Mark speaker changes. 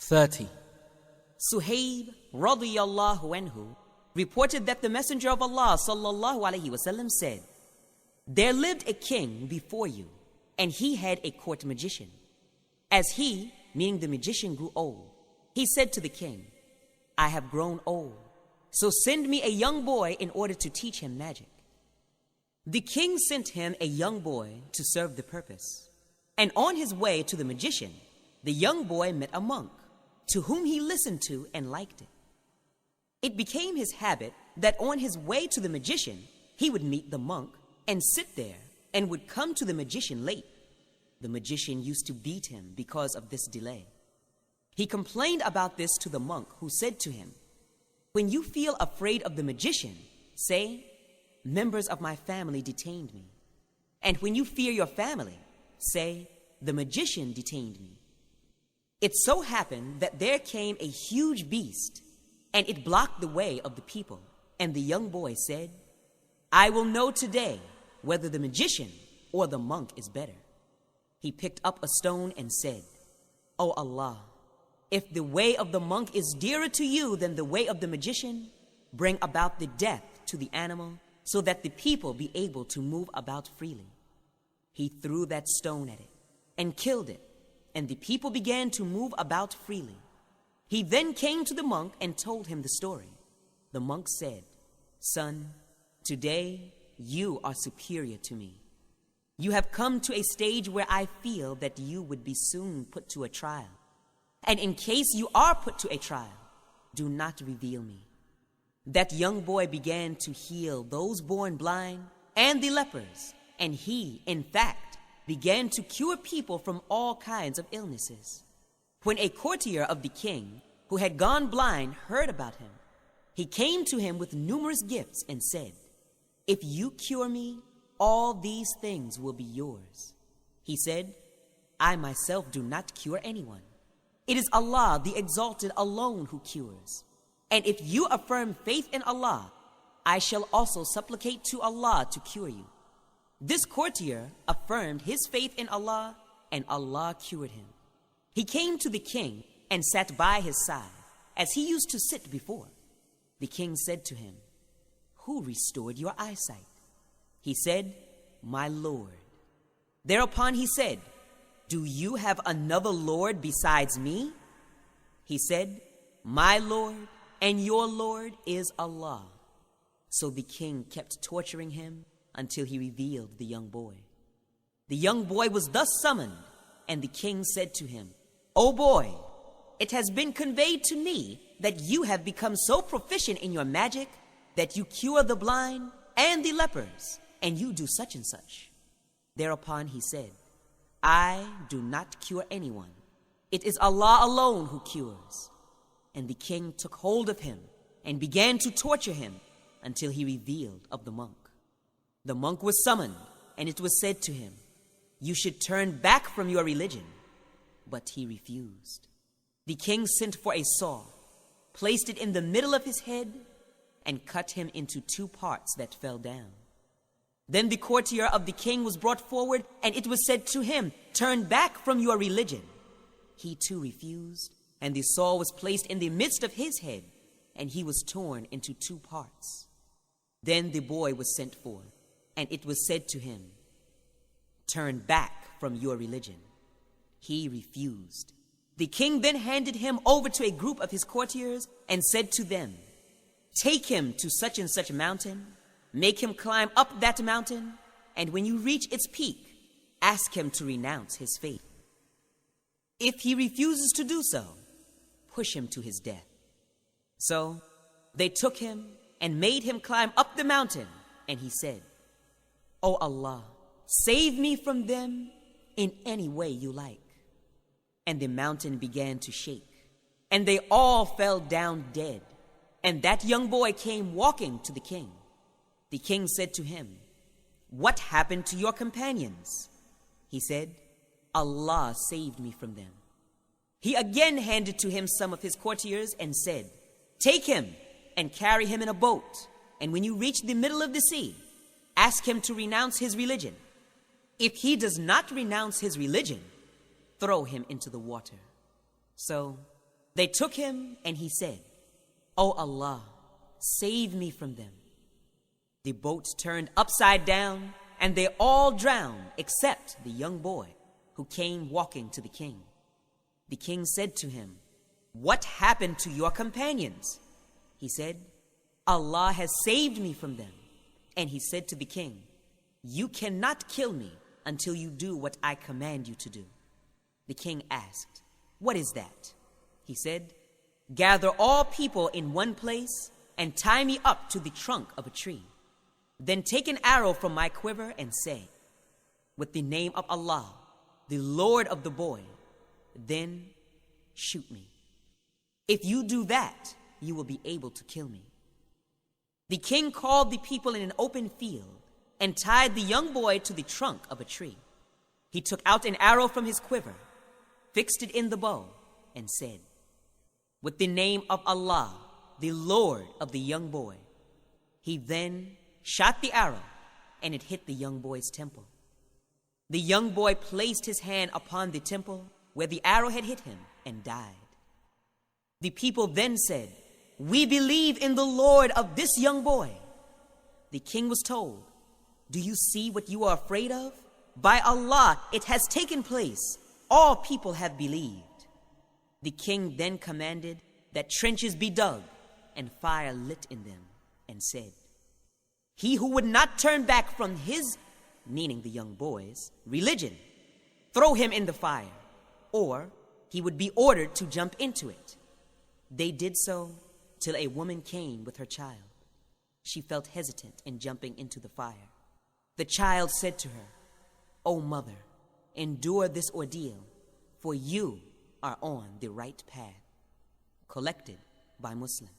Speaker 1: 30.
Speaker 2: Suhaib radiyallahu anhu reported that the Messenger of Allah sallallahu alaihi wasallam said, "There lived a king before you, and he had a court magician. As he, meaning the magician, grew old, he said to the king, 'I have grown old, so send me a young boy in order to teach him magic.' The king sent him a young boy to serve the purpose. And on his way to the magician, the young boy met a monk, to whom he listened to and liked it. It became his habit that on his way to the magician, he would meet the monk and sit there and would come to the magician late. The magician used to beat him because of this delay. He complained about this to the monk, who said to him, 'When you feel afraid of the magician, say, members of my family detained me. And when you fear your family, say, the magician detained me.' It so happened that there came a huge beast, and it blocked the way of the people. And the young boy said, 'I will know today whether the magician or the monk is better.' He picked up a stone and said, 'O Allah, if the way of the monk is dearer to you than the way of the magician, bring about the death to the animal so that the people be able to move about freely.' He threw that stone at it and killed it, and the people began to move about freely. He then came to the monk and told him the story. The monk said, 'Son, today you are superior to me. You have come to a stage where I feel that you would be soon put to a trial. And in case you are put to a trial, do not reveal me.' That young boy began to heal those born blind and the lepers, and he, in fact, began to cure people from all kinds of illnesses. When a courtier of the king, who had gone blind, heard about him, he came to him with numerous gifts and said, 'If you cure me, all these things will be yours.' He said, 'I myself do not cure anyone. It is Allah the Exalted alone who cures. And if you affirm faith in Allah, I shall also supplicate to Allah to cure you.' This courtier affirmed his faith in Allah, and Allah cured him. He came to the king and sat by his side, as he used to sit before. The king said to him, 'Who restored your eyesight?' He said, 'My Lord.' Thereupon he said, 'Do you have another Lord besides me?' He said, 'My Lord and your Lord is Allah.' So the king kept torturing him until he revealed the young boy. The young boy was thus summoned, and the king said to him, 'O boy, it has been conveyed to me that you have become so proficient in your magic that you cure the blind and the lepers, and you do such and such.' Thereupon he said, 'I do not cure anyone. It is Allah alone who cures.' And the king took hold of him and began to torture him until he revealed of the monk. The monk was summoned, and it was said to him, 'You should turn back from your religion.' But he refused. The king sent for a saw, placed it in the middle of his head, and cut him into 2 parts that fell down. Then the courtier of the king was brought forward, and it was said to him, 'Turn back from your religion.' He too refused, and the saw was placed in the midst of his head, and he was torn into 2 parts. Then the boy was sent for, and it was said to him, 'Turn back from your religion.' He refused. The king then handed him over to a group of his courtiers and said to them, 'Take him to such and such mountain, make him climb up that mountain, and when you reach its peak, ask him to renounce his faith. If he refuses to do so, push him to his death.' So they took him and made him climb up the mountain, and he said, 'O Allah, save me from them in any way you like.' And the mountain began to shake, and they all fell down dead. And that young boy came walking to the king. The king said to him, 'What happened to your companions?' He said, 'Allah saved me from them.' He again handed to him some of his courtiers and said, 'Take him and carry him in a boat, and when you reach the middle of the sea, ask him to renounce his religion. If he does not renounce his religion, throw him into the water.' So They took him and he said, "O Allah, save me from them." The boat turned upside down and they all drowned except the young boy who came walking to the king. The king said to him, "What happened to your companions?" He said, "Allah has saved me from them." And he said to the king, "You cannot kill me until you do what I command you to do." The king asked, "What is that?" He said, "Gather all people in one place and tie me up to the trunk of a tree. Then take an arrow from my quiver and say, 'With the name of Allah, the Lord of the boy,' then shoot me. If you do that, you will be able to kill me." The king called the people in an open field and tied the young boy to the trunk of a tree. He took out an arrow from his quiver, fixed it in the bow, and said, "With the name of Allah, the Lord of the young boy." He then shot the arrow, and it hit the young boy's temple. The young boy placed his hand upon the temple where the arrow had hit him and died. The people then said, "We believe in the Lord of this young boy." The king was told, "Do you see what you are afraid of? By Allah, it has taken place. All people have believed." The king then commanded that trenches be dug and fire lit in them, and said, "He who would not turn back from his," meaning the young boy's, "religion, throw him in the fire, or he would be ordered to jump into it." They did so till a woman came with her child. She felt hesitant in jumping into the fire. The child said to her, "O mother, endure this ordeal, for you are on the right path." Collected by Muslim.